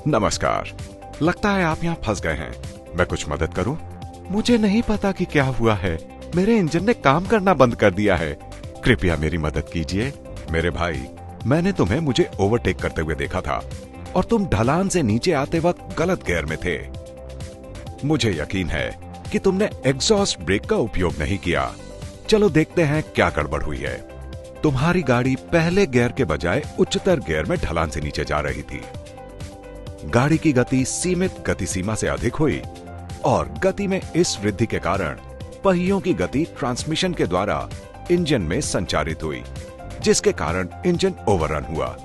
नमस्कार। लगता है आप यहाँ फंस गए हैं। मैं कुछ मदद करूं? मुझे नहीं पता कि क्या हुआ है। मेरे इंजन ने काम करना बंद कर दिया है। कृपया मेरी मदद कीजिए। मेरे भाई, मैंने तुम्हें मुझे ओवरटेक करते हुए देखा था और तुम ढलान से नीचे आते वक्त गलत गियर में थे। मुझे यकीन है कि तुमने एग्जॉस्ट ब्रेक का उपयोग नहीं किया। चलो देखते हैं क्या गड़बड़ हुई है। तुम्हारी गाड़ी पहले गियर के बजाय उच्चतर गियर में ढलान से नीचे जा रही थी। गाड़ी की गति सीमित गति सीमा से अधिक हुई और गति में इस वृद्धि के कारण पहियों की गति ट्रांसमिशन के द्वारा इंजन में संचारित हुई, जिसके कारण इंजन ओवररन हुआ।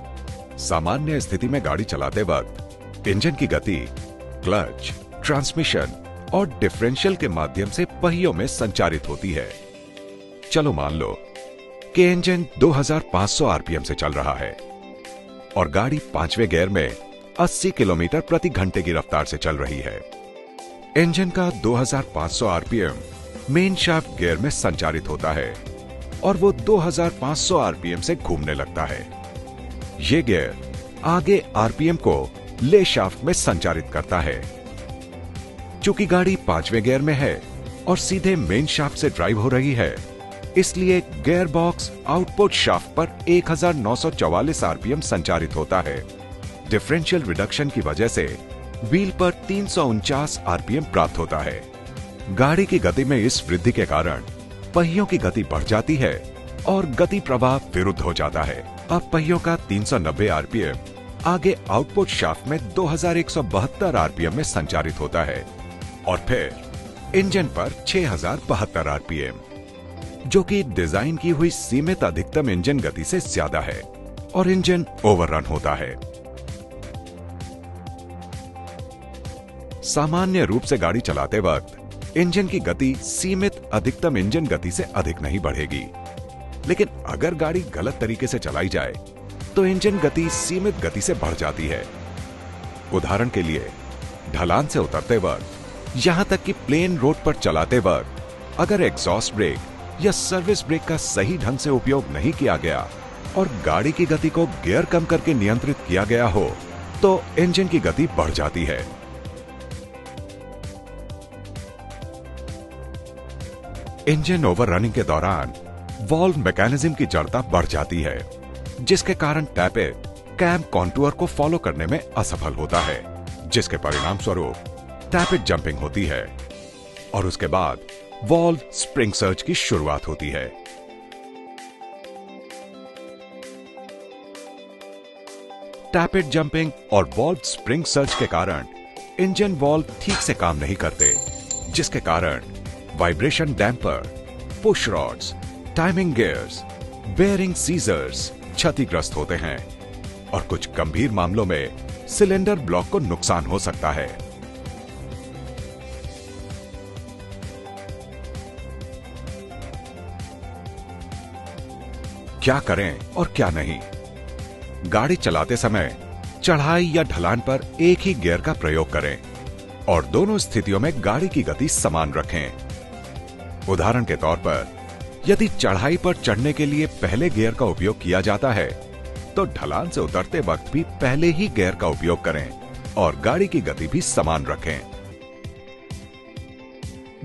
सामान्य स्थिति में गाड़ी चलाते वक्त इंजन की गति क्लच, ट्रांसमिशन और डिफरेंशियल के माध्यम से पहियों में संचारित होती है। चलो मान लो कि इंजन 2500 आरपीएम से चल रहा है और गाड़ी 5वें गियर में 80 किलोमीटर प्रति घंटे की रफ्तार से चल रही है। इंजन का 2500 आरपीएम मेन शाफ्ट गियर में संचारित होता है और वो 2500 आरपीएम से घूमने लगता है। ये गियर आगे आरपीएम को ले शाफ्ट में संचारित करता है। चूंकि गाड़ी 5वें गियर में है और सीधे मेन शाफ्ट से ड्राइव हो रही है, इसलिए गियर बॉक्स आउटपुट शाफ्ट पर 1944 आरपीएम संचारित होता है। डिफरेंशियल रिडक्शन की वजह से व्हील पर 349 आरपीएम प्राप्त होता है। गाड़ी की गति में इस वृद्धि के कारण पहियों की गति बढ़ जाती है और गति प्रवाह विरुद्ध हो जाता है। अब पहियों का 390 आरपीएम आगे आउटपुट शाफ्ट में 2172 आरपीएम में संचारित होता है और फिर इंजन पर 6072 आरपीएम, जो कि डिजाइन की हुई सीमित अधिकतम इंजन गति से ज्यादा है और इंजन ओवररन होता है। सामान्य रूप से गाड़ी चलाते वक्त इंजन की गति सीमित अधिकतम इंजन गति से अधिक नहीं बढ़ेगी, लेकिन अगर गाड़ी गलत तरीके से चलाई जाए तो इंजन गति सीमित गति से बढ़ जाती है। उदाहरण के लिए, ढलान से उतरते वक्त, यहां तक कि प्लेन रोड पर चलाते वक्त अगर एग्जॉस्ट ब्रेक या सर्विस ब्रेक का सही ढंग से उपयोग नहीं किया गया और गाड़ी की गति को गियर कम करके नियंत्रित किया गया हो तो इंजन की गति बढ़ जाती है। इंजन ओवररनिंग के दौरान वॉल्व मैकेनिज्म की जड़ता बढ़ जाती है, जिसके कारण टैपेट कैम कॉन्टूर को फॉलो करने में असफल होता है, जिसके परिणाम स्वरूप टैपेट जंपिंग होती है और उसके बाद वॉल्व स्प्रिंग सर्ज की शुरुआत होती है। टैपेट जंपिंग और वॉल्व स्प्रिंग सर्ज के कारण इंजन वॉल्व ठीक से काम नहीं करते, जिसके कारण vibration damper, push rods, timing gears, bearing seizures क्षतिग्रस्त होते हैं और कुछ गंभीर मामलों में सिलेंडर ब्लॉक को नुकसान हो सकता है। क्या करें और क्या नहीं? गाड़ी चलाते समय चढ़ाई या ढलान पर एक ही गियर का प्रयोग करें और दोनों स्थितियों में गाड़ी की गति समान रखें। उदाहरण के तौर पर, यदि चढ़ाई पर चढ़ने के लिए पहले गियर का उपयोग किया जाता है तो ढलान से उतरते वक्त भी पहले ही गियर का उपयोग करें और गाड़ी की गति भी समान रखें।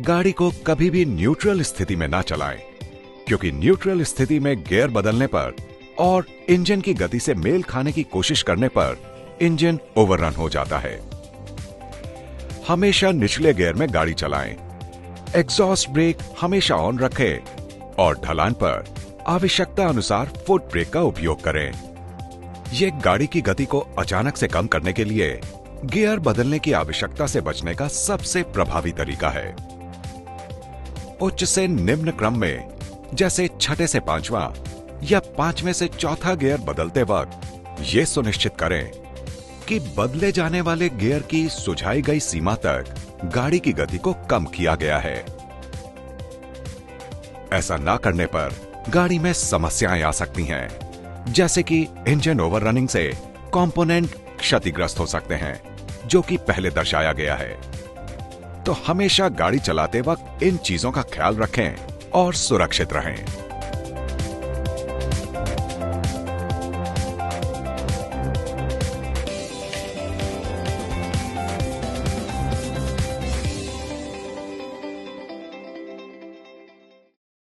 गाड़ी को कभी भी न्यूट्रल स्थिति में ना चलाएं, क्योंकि न्यूट्रल स्थिति में गियर बदलने पर और इंजन की गति से मेल खाने की कोशिश करने पर इंजन ओवररन हो जाता है। हमेशा निचले गियर में गाड़ी चलाएं, एग्जॉस्ट ब्रेक हमेशा ऑन रखें और ढलान पर आवश्यकता अनुसार फुट ब्रेक का उपयोग करें। यह गाड़ी की गति को अचानक से कम करने के लिए गियर बदलने की आवश्यकता से बचने का सबसे प्रभावी तरीका है। उच्च से निम्न क्रम में, जैसे छठे से पांचवां या पांचवें से चौथा गियर बदलते वक्त यह सुनिश्चित करें कि बदले जाने वाले गियर की सुझाई गई सीमा तक गाड़ी की गति को कम किया गया है। ऐसा ना करने पर गाड़ी में समस्याएं आ सकती हैं, जैसे कि इंजन ओवररनिंग से कंपोनेंट क्षतिग्रस्त हो सकते हैं, जो कि पहले दर्शाया गया है। तो हमेशा गाड़ी चलाते वक्त इन चीजों का ख्याल रखें और सुरक्षित रहें।